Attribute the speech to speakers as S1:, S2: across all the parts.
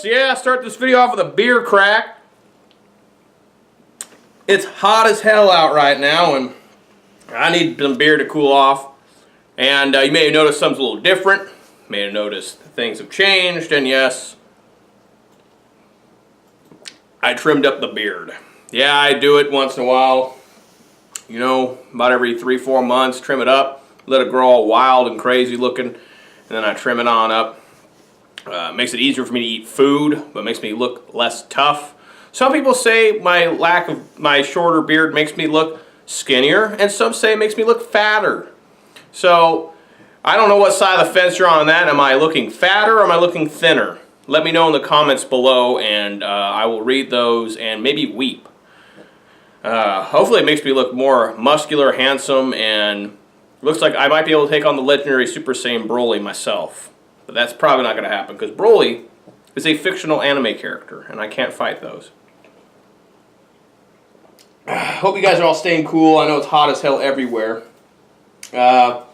S1: folks, yeah, start this video off with a beer crack. It's hot as hell out right now and I need some beer to cool off. And you may have noticed something's a little different. You may have noticed things have changed, and yes, I trimmed up the beard. Yeah, I do it once in a while. You know, about every 3-4 months, trim it up, let it grow all wild and crazy looking, and then I trim it on up. Makes it easier for me to eat food, but makes me look less tough. Some people say my shorter beard makes me look skinnier, and some say it makes me look fatter. So, I don't know what side of the fence you're on that. Am I looking fatter or am I looking thinner? Let me know in the comments below, and I will read those and maybe weep. Hopefully it makes me look more muscular, handsome, and looks like I might be able to take on the legendary Super Saiyan Broly myself. But that's probably not going to happen, because Broly is a fictional anime character, and I can't fight those. Hope you guys are all staying cool. I know it's hot as hell everywhere. Got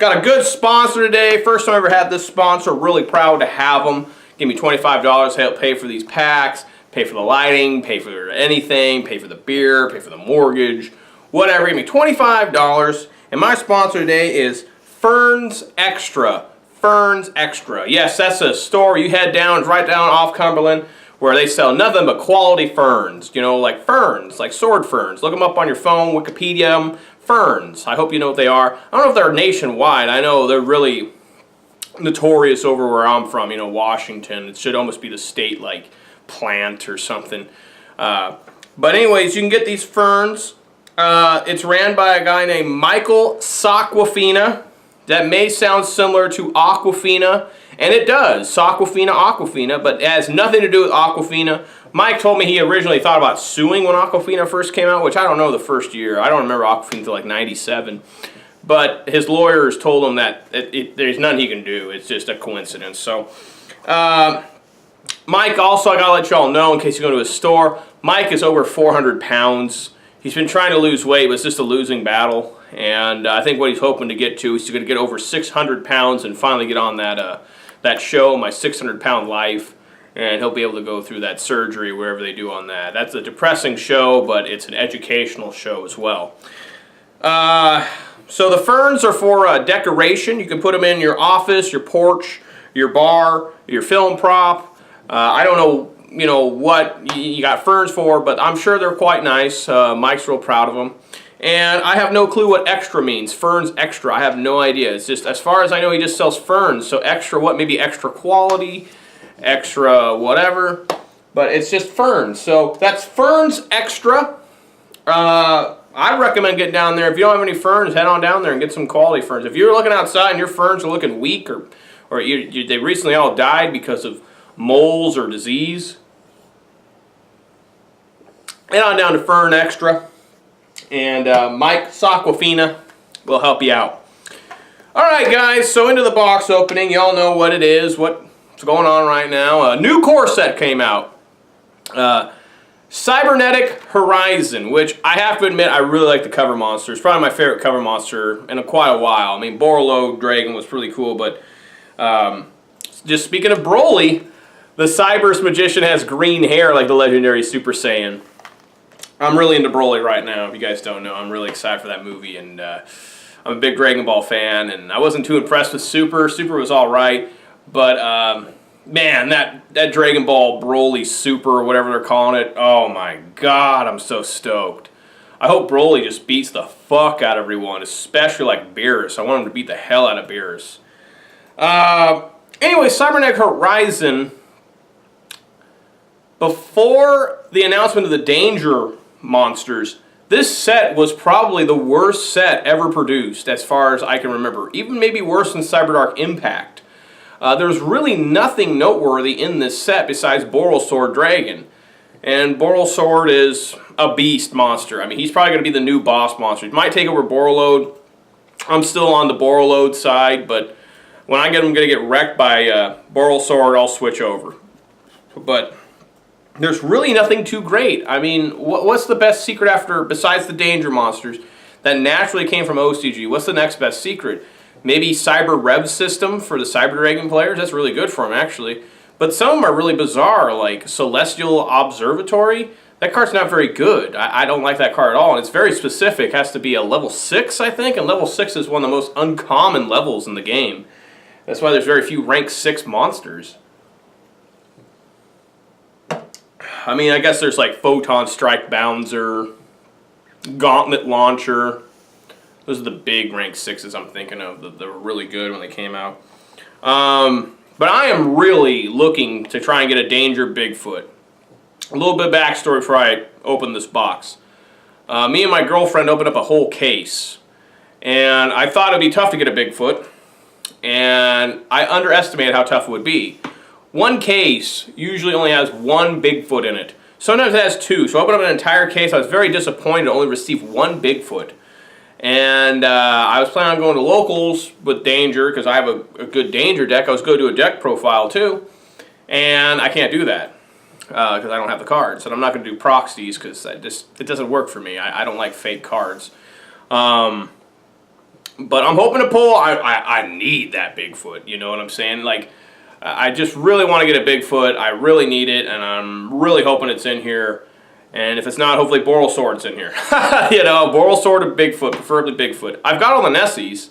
S1: a good sponsor today. First time I ever had this sponsor. Really proud to have them. Give me $25 to help pay for these packs, pay for the lighting, pay for anything, pay for the beer, pay for the mortgage, whatever. Give me $25. And my sponsor today is Ferns Extra. Ferns Extra. Yes, that's a store you head down, it's right down off Cumberland, where they sell nothing but quality ferns. You know, like ferns, like sword ferns. Look them up on your phone, Wikipedia them. Ferns. I hope you know what they are. I don't know if they're nationwide. I know they're really notorious over where I'm from, you know, Washington. It should almost be the state, like, plant or something. But anyways, you can get these ferns. It's ran by a guy named Michael Aquafina. That may sound similar to Aquafina, and it does, Aquafina, but it has nothing to do with Aquafina. Mike told me he originally thought about suing when Aquafina first came out, which I don't know the first year. I don't remember Aquafina until like '97. But his lawyers told him that there's nothing he can do. It's just a coincidence. So, Mike, also, I gotta let y'all know, in case you go to his store, Mike is over 400 pounds. He's been trying to lose weight, but it's just a losing battle. And I think what he's hoping to get to is he's going to get over 600 pounds and finally get on that show, My 600 Pound Life. And he'll be able to go through that surgery, wherever they do on that. That's a depressing show, but it's an educational show as well. So the ferns are for decoration. You can put them in your office, your porch, your bar, your film prop. I don't know, you know, what you got ferns for, but I'm sure they're quite nice. Mike's real proud of them. And I have no clue what extra means. Ferns Extra, I have no idea. It's just, as far as I know, he just sells ferns. So extra what? Maybe extra quality, extra whatever. But it's just ferns. So that's Ferns Extra. I'd recommend getting down there. If you don't have any ferns, head on down there and get some quality ferns. If you're looking outside and your ferns are looking weak, or they recently all died because of moles or disease, head on down to Fern Extra. And Mike Aquafina will help you out. Alright guys, so into the box opening. Y'all know what it is, what's going on right now. A new core set came out. Cybernetic Horizon, which I have to admit I really like the cover monster. It's probably my favorite cover monster in quite a while. I mean, Borolo Dragon was really cool, but just speaking of Broly, the Cyber's Magician has green hair like the legendary Super Saiyan. I'm really into Broly right now, if you guys don't know. I'm really excited for that movie, and I'm a big Dragon Ball fan, and I wasn't too impressed with Super. Super was alright, but man, that Dragon Ball Broly Super, or whatever they're calling it, oh my god, I'm so stoked. I hope Broly just beats the fuck out of everyone, especially like Beerus. I want him to beat the hell out of Beerus. Anyway, Cybernetic Horizon, before the announcement of the Danger monsters, this set was probably the worst set ever produced as far as I can remember. Even maybe worse than Cyberdark Impact. There's really nothing noteworthy in this set besides Borosword Dragon. And Borosword is a beast monster. I mean, he's probably going to be the new boss monster. He might take over Borolode. I'm still on the Borolode side, but when I get him going to get wrecked by Borosword, I'll switch over. But there's really nothing too great. I mean, what's the best secret besides the Danger monsters that naturally came from OCG? What's the next best secret? Maybe Cyber Rev system for the Cyber Dragon players? That's really good for them, actually. But some of them are really bizarre, like Celestial Observatory. That card's not very good. I don't like that card at all, and it's very specific. It has to be a level 6, I think, and level 6 is one of the most uncommon levels in the game. That's why there's very few rank 6 monsters. I mean, I guess there's like Photon Strike Bouncer, Gauntlet Launcher. Those are the big rank 6s I'm thinking of. That were really good when they came out. But I am really looking to try and get a Danger Bigfoot. A little bit of backstory before I open this box. Me and my girlfriend opened up a whole case. And I thought it would be tough to get a Bigfoot. And I underestimated how tough it would be. One case usually only has one Bigfoot in it. Sometimes it has two. So I opened up an entire case. I was very disappointed to only receive one Bigfoot. And I was planning on going to locals with Danger because I have a good Danger deck. I was going to do a deck profile too. And I can't do that because I don't have the cards. And I'm not going to do proxies because it doesn't work for me. I don't like fake cards. But I'm hoping to pull. I need that Bigfoot. You know what I'm saying? Like, I just really want to get a Bigfoot. I really need it, and I'm really hoping it's in here. And if it's not, hopefully Boral Sword's in here. You know, Boral Sword or Bigfoot, preferably Bigfoot. I've got all the Nessies,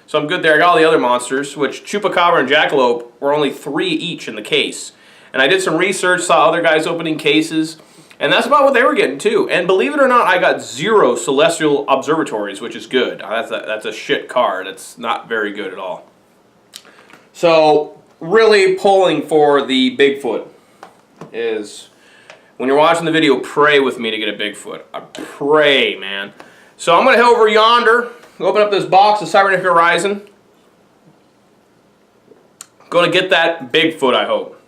S1: so I'm good there. I got all the other monsters, which Chupacabra and Jackalope were only 3 each in the case. And I did some research, saw other guys opening cases, and that's about what they were getting too. And believe it or not, I got 0 Celestial Observatories, which is good. That's a shit card. It's not very good at all. So, really pulling for the Bigfoot is, when you're watching the video, pray with me to get a Bigfoot. I pray, man. So I'm going to head over yonder, open up this box of Cybernetic Horizon. Going to get that Bigfoot, I hope.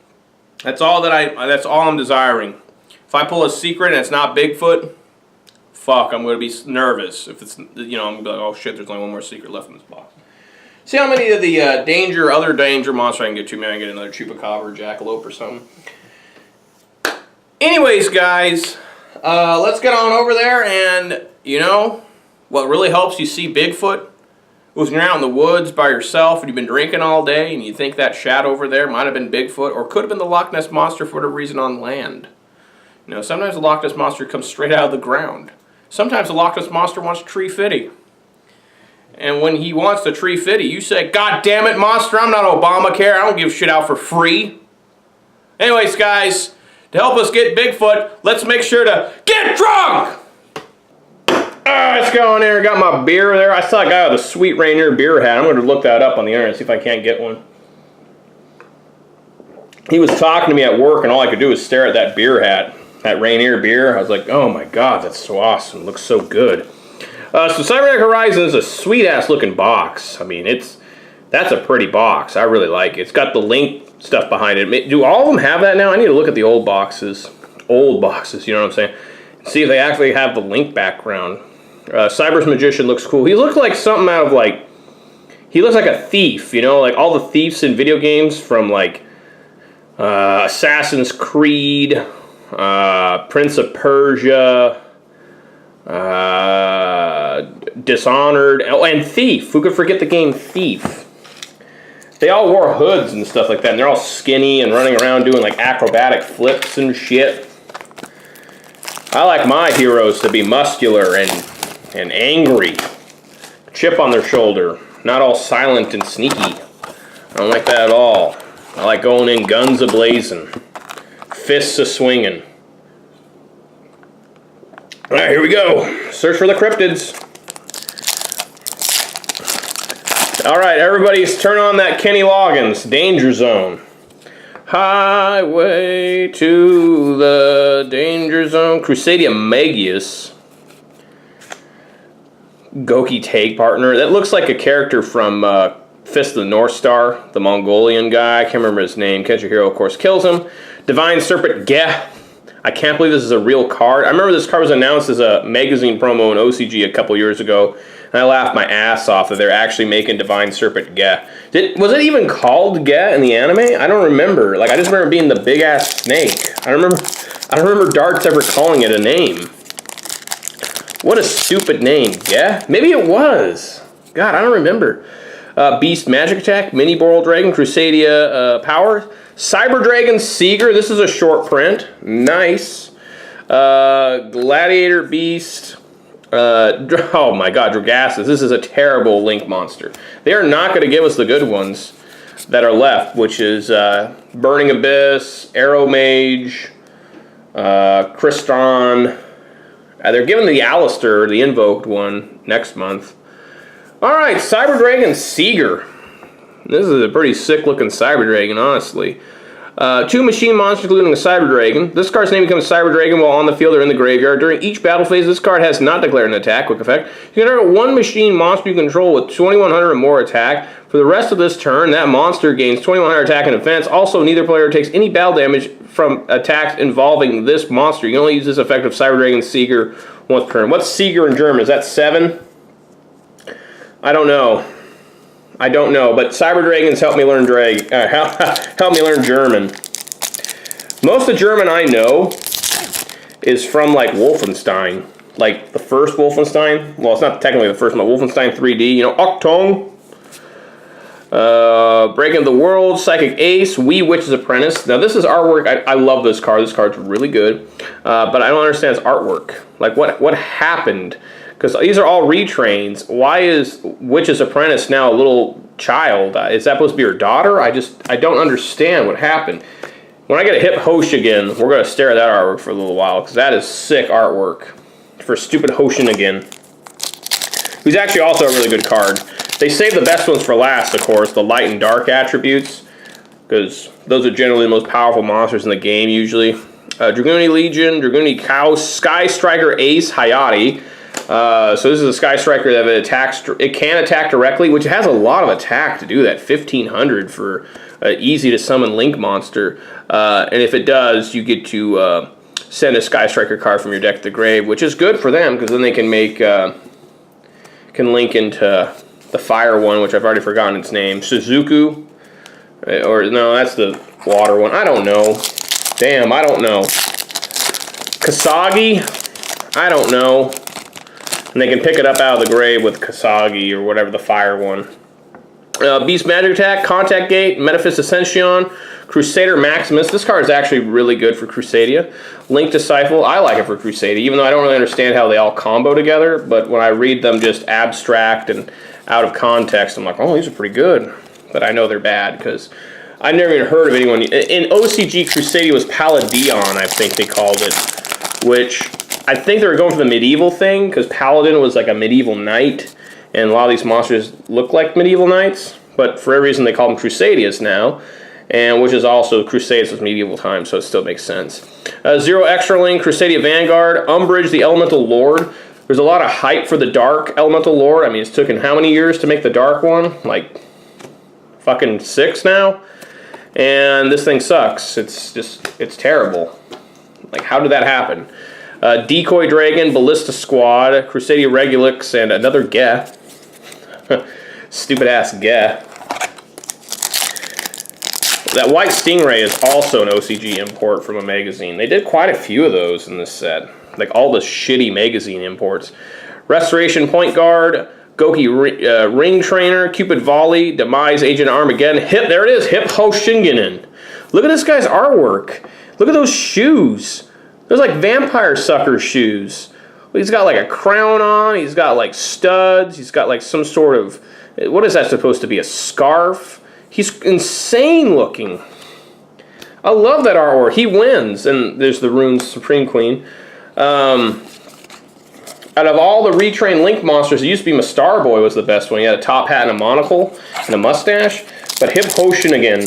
S1: That's all I'm desiring. If I pull a secret and it's not Bigfoot, fuck, I'm going to be nervous. If it's, you know, I'm going to be like, oh shit, there's only one more secret left in this box. See how many of the other danger monsters I can get to. Maybe I can get another Chupacabra or Jackalope or something. Anyways, guys, let's get on over there, and, you know, what really helps you see Bigfoot was when you're out in the woods by yourself and you've been drinking all day and you think that shadow over there might have been Bigfoot or could have been the Loch Ness Monster for whatever reason on land. You know, sometimes the Loch Ness Monster comes straight out of the ground. Sometimes the Loch Ness Monster wants tree fitty. And when he wants the tree fitty, you say, God damn it, monster, I'm not Obamacare. I don't give shit out for free. Anyways, guys, to help us get Bigfoot, let's make sure to get drunk! Let's go in there. Got my beer there. I saw a guy with a Sweet Rainier beer hat. I'm going to look that up on the internet, see if I can't get one. He was talking to me at work, and all I could do was stare at that beer hat, that Rainier beer. I was like, oh my God, that's so awesome. It looks so good. So Cybernetic Horizon is a sweet-ass looking box. I mean, that's a pretty box. I really like it. It's got the Link stuff behind it. Do all of them have that now? I need to look at the old boxes. Old boxes, you know what I'm saying? See if they actually have the Link background. Cyber's Magician looks cool. He looks like something out of, like, he looks like a thief, you know? Like all the thieves in video games from, like, Assassin's Creed, Prince of Persia, Dishonored, and Thief. Who could forget the game Thief? They all wore hoods and stuff like that, and they're all skinny and running around doing like acrobatic flips and shit. I like my heroes to be muscular and angry. Chip on their shoulder, not all silent and sneaky. I don't like that at all. I like going in guns a-blazing, fists a-swinging. Alright, here we go. Search for the cryptids. Alright, everybody, turn on that Kenny Loggins Danger Zone. Highway to the Danger Zone. Crusadia Magius. Goki Take Partner. That looks like a character from Fist of the North Star, the Mongolian guy. I can't remember his name. Catch Your Hero, of course, kills him. Divine Serpent Geh. I can't believe this is a real card. I remember this card was announced as a magazine promo in OCG a couple years ago, and I laughed my ass off that they're actually making Divine Serpent Geh. Was it even called Geh in the anime? I don't remember. Like, I just remember being the big-ass snake. I don't remember Darts ever calling it a name. What a stupid name, Geh? Maybe it was. God, I don't remember. Beast Magic Attack, Mini Boral Dragon, Crusadia Power, Cyber Dragon Seeger. This is a short print. Nice. Gladiator Beast. Oh my god, Dragassus. This is a terrible Link monster. They are not going to give us the good ones that are left, which is Burning Abyss, Arrow Mage, Crystron. They're giving the Alistair, the Invoked one, next month. Alright, Cyber Dragon Seeger. This is a pretty sick looking Cyber Dragon, honestly. 2 machine monsters, including a Cyber Dragon. This card's name becomes Cyber Dragon while on the field or in the graveyard. During each battle phase, this card has not declared an attack. Quick effect. You can target 1 machine monster you control with 2100 or more attack. For the rest of this turn, that monster gains 2100 attack and defense. Also, neither player takes any battle damage from attacks involving this monster. You can only use this effect of Cyber Dragon Seeger once per turn. What's Seeger in German? Is that 7? I don't know. I don't know, but Cyber Dragons help me learn help me learn German. Most of the German I know is from like Wolfenstein, like the first Wolfenstein. Well, it's not technically the first one, but Wolfenstein 3D. You know, Octong, Breaking the World, Psychic Ace, Wee Witch's Apprentice. Now this is artwork. I love this card. This card's really good, but I don't understand its artwork. Like what happened? Because these are all retrains. Why is Witch's Apprentice now a little child? Is that supposed to be her daughter? I don't understand what happened. When I get a Hip Hosh again, we're going to stare at that artwork for a little while, because that is sick artwork for stupid Hoshin again. Who's actually also a really good card. They save the best ones for last, of course, the light and dark attributes, because those are generally the most powerful monsters in the game, usually. Dragooni Legion, Dragooni Cow, Sky Striker Ace, Hayati. So this is a Sky Striker that it can attack directly, which has a lot of attack to do that. 1500 for an easy to summon Link monster. And if it does, you get to send a Sky Striker card from your deck to the grave, which is good for them because then they can make can link into the fire one, which I've already forgotten its name. Suzuku, or no, that's the water one. I don't know. Damn, I don't know. Kasagi, I don't know. And they can pick it up out of the grave with Kasagi or whatever the fire one. Beast Magic Attack, Contact Gate, Metaphys Ascension, Crusader Maximus. This card is actually really good for Crusadia. Link Disciple, I like it for Crusadia, even though I don't really understand how they all combo together. But when I read them just abstract and out of context, I'm like, oh, these are pretty good. But I know they're bad because I never even heard of anyone. In OCG, Crusadia was Paladion, I think they called it, which I think they were going for the medieval thing, because Paladin was like a medieval knight, and a lot of these monsters look like medieval knights, but for every reason they call them Crusadias now, and which is also Crusades was medieval times, so it still makes sense. Zero Extra Link, Crusadia Vanguard, Umbrage, the Elemental Lord. There's a lot of hype for the Dark Elemental Lord. I mean, it's taken how many years to make the Dark one? Like, fucking 6 now? And this thing sucks. It's terrible. Like, how did that happen? Decoy Dragon, Ballista Squad, Crusadia Regulix, and another Geh. Stupid ass Geh. That White Stingray is also an OCG import from a magazine. They did quite a few of those in this set. Like all the shitty magazine imports. Restoration Point Guard, Goki Ring Trainer, Cupid Volley, Demise Agent Armageddon. There it is, Hip Hoshinginen. Look at this guy's artwork. Look at those shoes. Those like vampire sucker shoes. He's got like a crown on. He's got like studs. He's got like some sort of, what is that supposed to be? A scarf? He's insane looking. I love that artwork. He wins. And there's the Runes Supreme Queen. Out of all the retrained Link monsters, it used to be Mastar Boy was the best one. He had a top hat and a monocle and a mustache. But Hip Hoshin again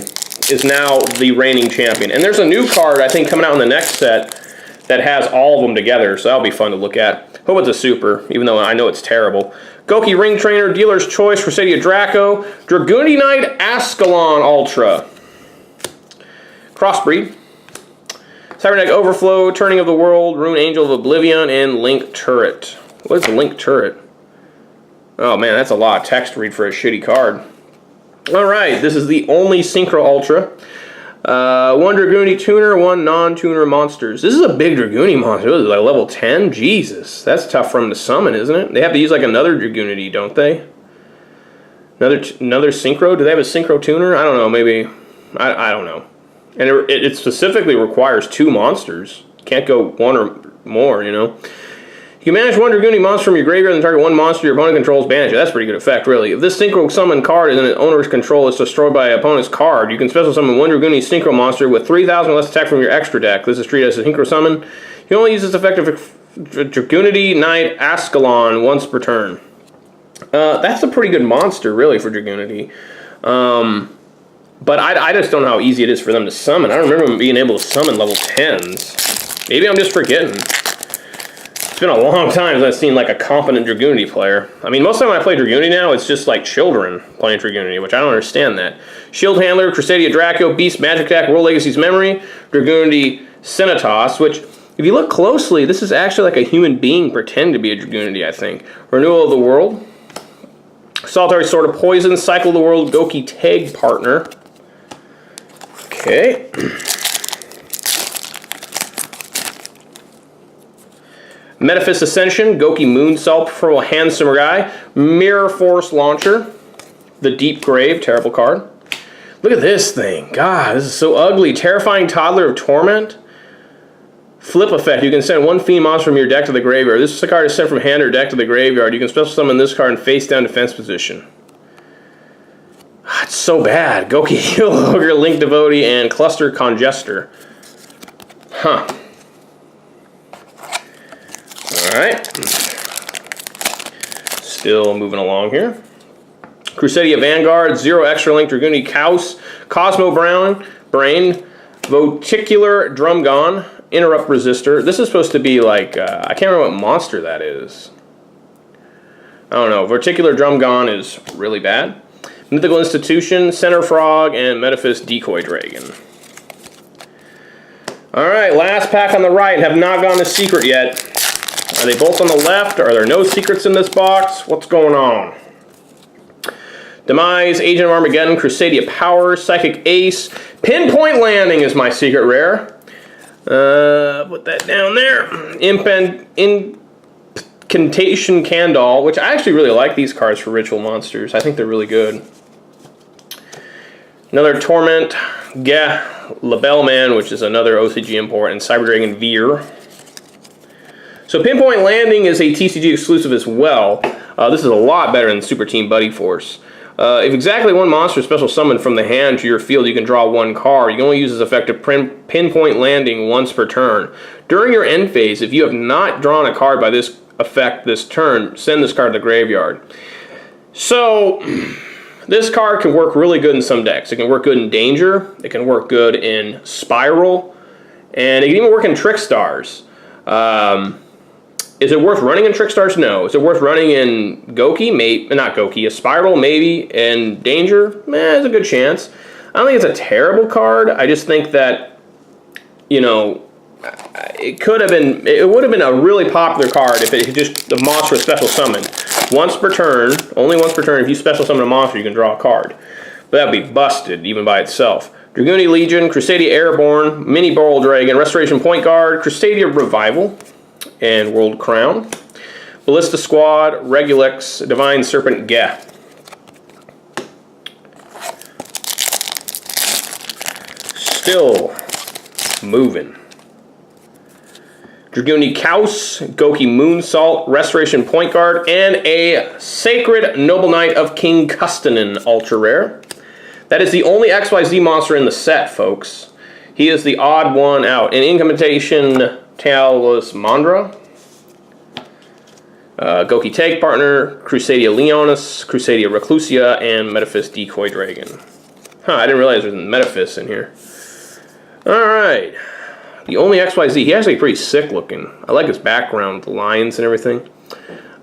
S1: is now the reigning champion. And there's a new card, I think, coming out in the next set that has all of them together, so that'll be fun to look at. Hope it's a super, even though I know it's terrible. Goki Ring Trainer, Dealer's Choice, Crusadia Draco, Dragooni Knight, Ascalon Ultra. Crossbreed. Cybernetic Overflow, Turning of the World, Rune Angel of Oblivion, and Link Turret. What is the Link Turret? Oh man, that's a lot of text to read for a shitty card. Alright, this is the only Synchro Ultra. 1 Dragooni Tuner, 1 non-tuner monsters. This is a big Dragooni monster. This is like level 10? Jesus. That's tough for them to summon, isn't it? They have to use like another Dragoonity, don't they? Another Synchro? Do they have a Synchro Tuner? I don't know, maybe. I don't know. And it specifically requires 2 monsters. Can't go 1 or more, you know. You can manage 1 Dragooni monster from your graveyard and target 1 monster your opponent controls, banish it. That's pretty good effect, really. If this synchro summon card is in an owner's control is destroyed by an opponent's card, you can special summon 1 Dragooni synchro monster with 3,000 or less attack from your extra deck. This is treated as a synchro summon. You can only use this effect of Mekk-Knight Ascalon once per turn. That's a pretty good monster, really, for Dragoonity. But I just don't know how easy it is for them to summon. I don't remember them being able to summon level 10s. Maybe I'm just forgetting. It's been a long time since I've seen like a competent Dragoonity player. I mean, most of the time I play Dragoonity now, it's just like children playing Dragoonity, which I don't understand that. Shield Handler, Crusadia Draco, Beast Magic Attack, World Legacy's Memory, Dragoonity Cenitos, which, if you look closely, this is actually like a human being pretending to be a Dragoonity, I think. Renewal of the World, Solitary Sword of Poison, Cycle of the World, Goki Tag Partner. Okay. Metaphys Ascension, Goki Moonsault, Preferable Hand Samurai, Mirror Force Launcher, The Deep Grave, terrible card. Look at this thing. God, this is so ugly. Terrifying Toddler of Torment. Flip effect. You can send 1 Fiend monster from your deck to the graveyard. This card is sent from hand or deck to the graveyard. You can special summon this card in face down defense position. It's so bad. Goki Heel Ogre, Link Devotee, and Cluster Congester. Huh. Alright. Still moving along here. Crusadia Vanguard, 0 extra link Dragooni Kaus, Cosmo Brain, Voticular Drumgon, Interrupt Resistor. This is supposed to be like, I can't remember what monster that is. I don't know. Voticular Drumgon is really bad. Mythical Institution, Center Frog, and Metaphys Decoy Dragon. Alright, last pack on the right. Have not gone to secret yet. Are they both on the left? Are there no secrets in this box? What's going on? Demise, Agent of Armageddon, Crusadia Power, Psychic Ace, Pinpoint Landing is my secret rare. Put that down there. Incantation Candle, which I actually really like these cards for Ritual Monsters. I think they're really good. Another Torment, Labellman, which is another OCG import, and Cyber Dragon Veer. So Pinpoint Landing is a TCG exclusive as well. This is a lot better than Super Team Buddy Force. If exactly 1 monster is special summoned from the hand to your field, you can draw 1 card. You can only use this effect of Pinpoint Landing once per turn. During your end phase, if you have not drawn a card by this effect this turn, send this card to the graveyard. So, this card can work really good in some decks. It can work good in Danger, it can work good in Spiral, and it can even work in Trickstars. Is it worth running in Trickstars? No. Is it worth running in Goki? Maybe not Goki. A Spiral, maybe. And Danger? There's a good chance. I don't think it's a terrible card. I just think that, you know, it could have been. It would have been a really popular card if it just the monster was special summoned once per turn. Only once per turn. If you special summon a monster, you can draw a card. But that would be busted even by itself. Dragooni Legion, Crusadia Airborne, Mini Boral Dragon, Restoration Point Guard, Crusadia Revival, and World Crown. Ballista Squad, Regulix, Divine Serpent Geh. Still moving. Dragooni Kaus, Goki Moonsault, Restoration Point Guard, and a Sacred Noble Knight of King Custanin, ultra rare. That is the only XYZ monster in the set, folks. He is the odd one out. In Incantation Talismandra, Goki Tag Partner, Crusadia Leonis, Crusadia Reclusia, and Metaphys Decoy Dragon. I didn't realize there was Metaphys in here. Alright. The only XYZ. He's actually pretty sick looking. I like his background, the lines and everything.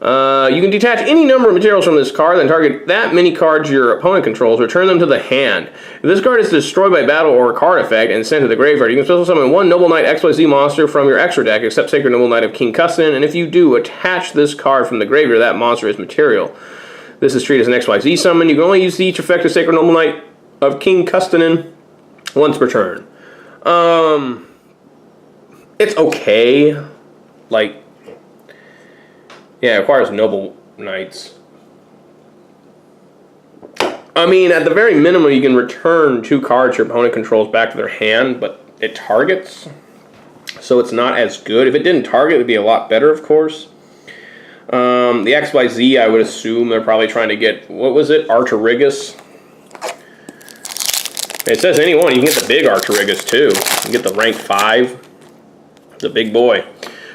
S1: You can detach any number of materials from this card, then target that many cards your opponent controls, return them to the hand. If this card is destroyed by battle or a card effect and sent to the graveyard, you can special summon 1 Noble Knight XYZ monster from your extra deck, except Sacred Noble Knight of King Custanin, and if you do, attach this card from the graveyard, that monster is material. This is treated as an XYZ summon. You can only use each effect of Sacred Noble Knight of King Custanin once per turn. It's okay. Like, yeah, it requires Noble Knights. I mean, at the very minimum, you can return 2 cards your opponent controls back to their hand, but it targets, so it's not as good. If it didn't target, it would be a lot better, of course. The XYZ, I would assume they're probably trying to get, what was it, Artorigus? It says anyone, you can get the big Artorigus too. You can get the rank 5. It's a big boy.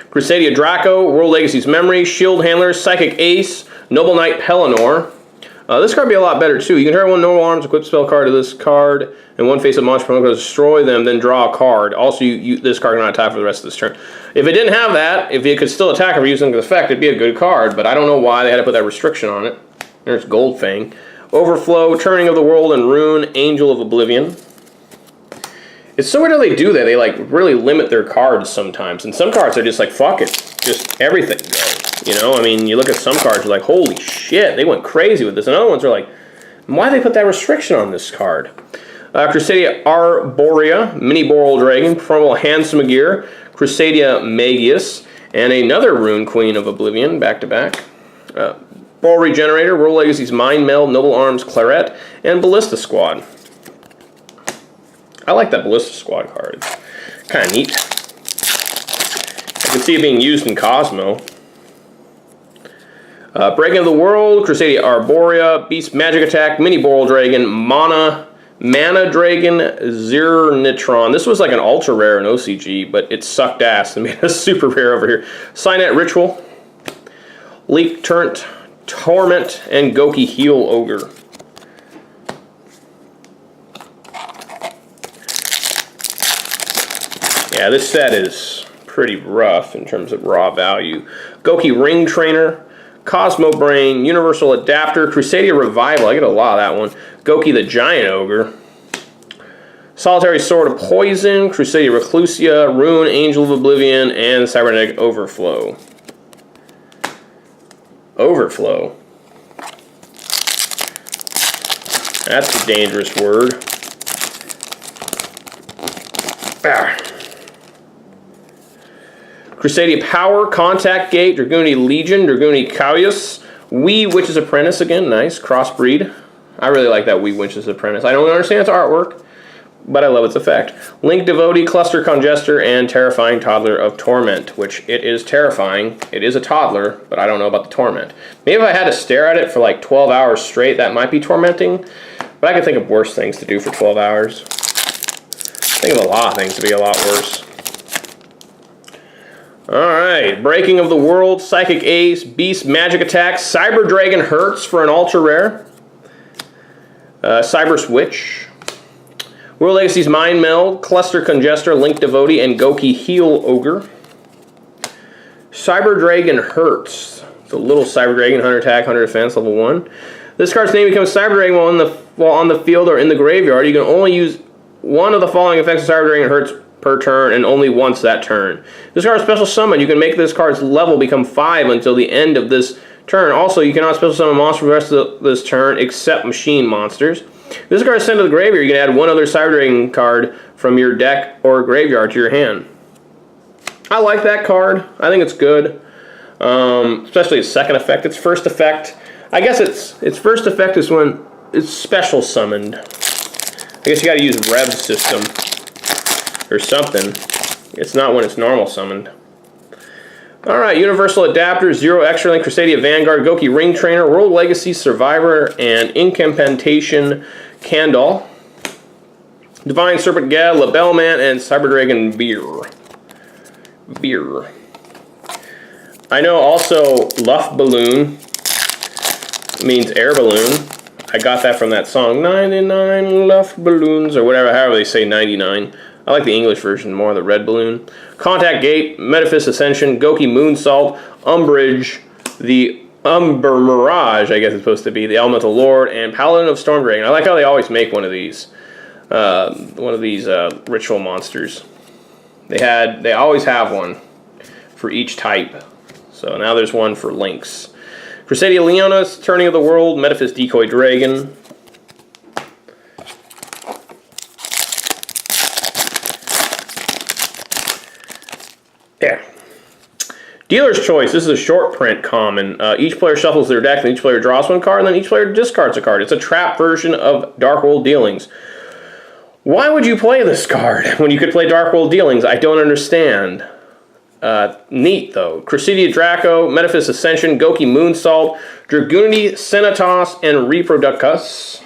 S1: Crusadia Draco, World Legacy's Memory, Shield Handler, Psychic Ace, Noble Knight Pelennor. This card would be a lot better too. You can turn 1 normal arms, equip spell card to this card, and 1 face-up monster opponent goes destroy them, then draw a card. Also, this card cannot attack for the rest of this turn. If it didn't have that, if it could still attack if using the effect, it'd be a good card, but I don't know why they had to put that restriction on it. There's Goldfang. Overflow, Turning of the World, and Rune, Angel of Oblivion. It's so weird how they do that. They like really limit their cards sometimes. And some cards are just like, fuck it. Just everything goes. You know, I mean, you look at some cards, you're like, holy shit, they went crazy with this. And other ones are like, why did they put that restriction on this card? Crusadia Arborea, Mini Boral Dragon, Promo Hansomagir, Crusadia Magius, and another Rune Queen of Oblivion, back-to-back. Ball Regenerator, World Legacy's Mind Meld, Noble Arms Claret, and Ballista Squad. I like that Ballista Squad card. It's kind of neat. I can see it being used in Cosmo. Breaking of the World, Crusadia Arborea, Beast Magic Attack, Mini Boral Dragon, Mana Dragon, Zirnitron. This was like an ultra rare in OCG, but it sucked ass and made a super rare over here. Cynet Ritual, Leak Turnt, Torment, and Goki Heel Ogre. Yeah, this set is pretty rough in terms of raw value. Goki Ring Trainer, Cosmo Brain, Universal Adapter, Crusadia Revival, I get a lot of that one. Goki the Giant Ogre. Solitary Sword of Poison, Crusadia Reclusia, Rune, Angel of Oblivion, and Cybernetic Overflow. Overflow. That's a dangerous word. Bah. Crusadia Power, Contact Gate, Dragooni Legion, Dragooni Caius, Wee Witch's Apprentice again, nice, crossbreed. I really like that Wee Witch's Apprentice. I don't understand its artwork, but I love its effect. Link Devotee, Cluster Congester, and Terrifying Toddler of Torment, which it is terrifying. It is a toddler, but I don't know about the torment. Maybe if I had to stare at it for like 12 hours straight, that might be tormenting, but I can think of worse things to do for 12 hours. Think of a lot of things to be a lot worse. Alright, Breaking of the World, Psychic Ace, Beast Magic Attack, Cyber Dragon Hurts for an ultra rare, Cyber Switch, World Legacy's Mind Meld, Cluster Congester, Link Devotee, and Goki Heel Ogre. Cyber Dragon Hurts. It's a little Cyber Dragon, 100 attack, 100 defense, level 1. This card's name becomes Cyber Dragon while on the field or in the graveyard. You can only use one of the following effects of Cyber Dragon Hurts per turn, and only once that turn. This card's special summon. You can make this card's level become 5 until the end of this turn. Also, you cannot special summon monsters for the rest of this turn except machine monsters. If this card is sent to the graveyard, you can add one other Cyber Dragon card from your deck or graveyard to your hand. I like that card. I think it's good. Especially its second effect. Its first effect, I guess its first effect is when it's special summoned. I guess you gotta use Rev system or something. It's not when it's normal summoned. Alright, Universal Adapter, Zero Extra Link, Crusadia Vanguard, Goki Ring Trainer, World Legacy Survivor, and Incantation Candle. Divine Serpent Gad, Labelle Man, and Cyber Dragon Beer. I know also Luff Balloon means air balloon. I got that from that song, 99 Luff Balloons, or whatever, however they say 99. I like the English version more, the red balloon. Contact Gate, Metaphys Ascension, Goki Moonsault, Umbrage, the Umber Mirage, I guess it's supposed to be, the Elemental Lord, and Paladin of Storm Dragon. I like how they always make one of these ritual monsters. They always have one for each type. So now there's one for Lynx. Crusadia Leonis, Turning of the World, Metaphys Decoy Dragon. Yeah. Dealer's choice. This is a short print common. Each player shuffles their deck, and each player draws one card, and then each player discards a card. It's a trap version of Dark World Dealings. Why would you play this card when you could play Dark World Dealings? I don't understand. Neat, though. Crusadia Draco, Metaphys Ascension, Goki Moonsault, Dragoonity, Senatos, and Reproductus.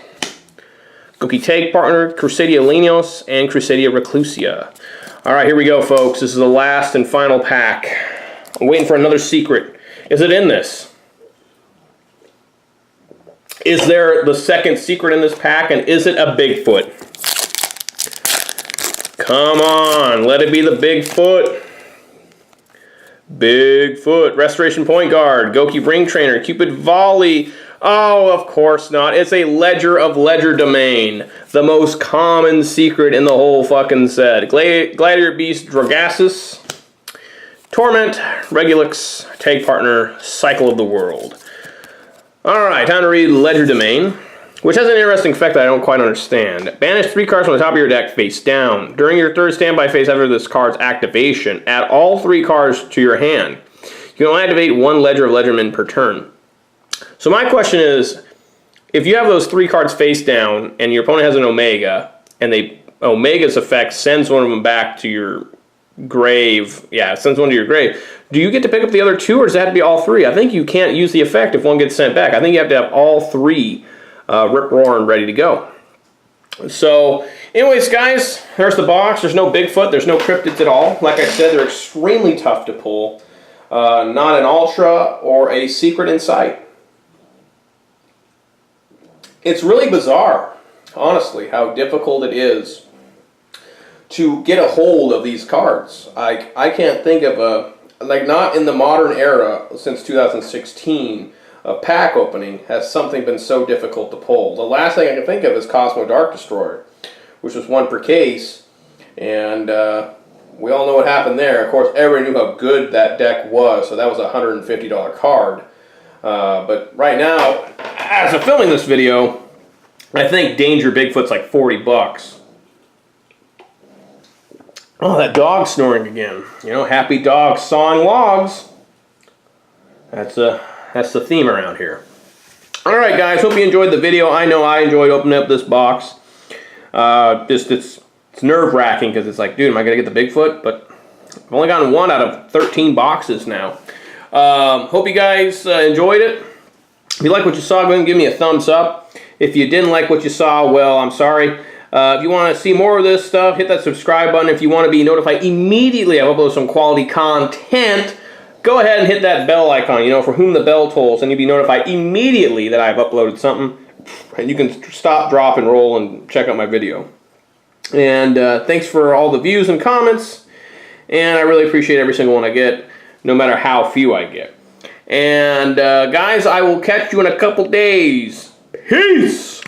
S1: Goki Tag Partner, Crusadia Lenios, and Crusadia Reclusia. Alright, here we go, folks. This is the last and final pack. I'm waiting for another secret. Is it in this? Is there the second secret in this pack, and is it a Bigfoot? Come on, let it be the Bigfoot. Bigfoot. Restoration Point Guard, Goki Ring Trainer, Cupid Volley. Oh, of course not. It's a Ledger of Legerdemain. The most common secret in the whole fucking set. Gladiator Beast Drogassus. Torment, Regulix, Tag Partner, Cycle of the World. Alright, time to read Legerdemain, which has an interesting effect that I don't quite understand. Banish 3 cards from the top of your deck face down. During your third standby phase after this card's activation, add all 3 cards to your hand. You can only activate 1 Ledger of Legerdemain per turn. So my question is, if you have those 3 cards face down, and your opponent has an Omega, and Omega's effect sends one of them back to your grave, sends one to your grave, do you get to pick up the other 2, or does it have to be all 3? I think you can't use the effect if one gets sent back. I think you have to have all 3 rip-roaring ready to go. So, anyways, guys, there's the box. There's no Bigfoot. There's no cryptids at all. Like I said, they're extremely tough to pull. Not an Ultra or a Secret in sight. It's really bizarre, honestly, how difficult it is to get a hold of these cards. I can't think of not in the modern era since 2016, a pack opening has something been so difficult to pull. The last thing I can think of is Cosmo Dark Destroyer, which was 1 per case, and we all know what happened there. Of course, everybody knew how good that deck was, so that was a $150 card. But right now, as I'm filming this video, I think Danger Bigfoot's like 40 bucks. Oh, that dog snoring again. You know, happy dog sawing logs. That's the theme around here. Alright guys, hope you enjoyed the video. I know I enjoyed opening up this box. It's nerve-wracking because it's like, dude, am I going to get the Bigfoot? But I've only gotten 1 out of 13 boxes now. Hope you guys enjoyed it. If you like what you saw, go ahead and give me a thumbs up. If you didn't like what you saw, well, I'm sorry. If you want to see more of this stuff, hit that subscribe button. If you want to be notified immediately I upload some quality content, go ahead and hit that bell icon, you know, for whom the bell tolls, and you'll be notified immediately that I've uploaded something. And you can stop, drop, and roll and check out my video. And thanks for all the views and comments. And I really appreciate every single one I get, no matter how few I get. And guys, I will catch you in a couple days. Peace!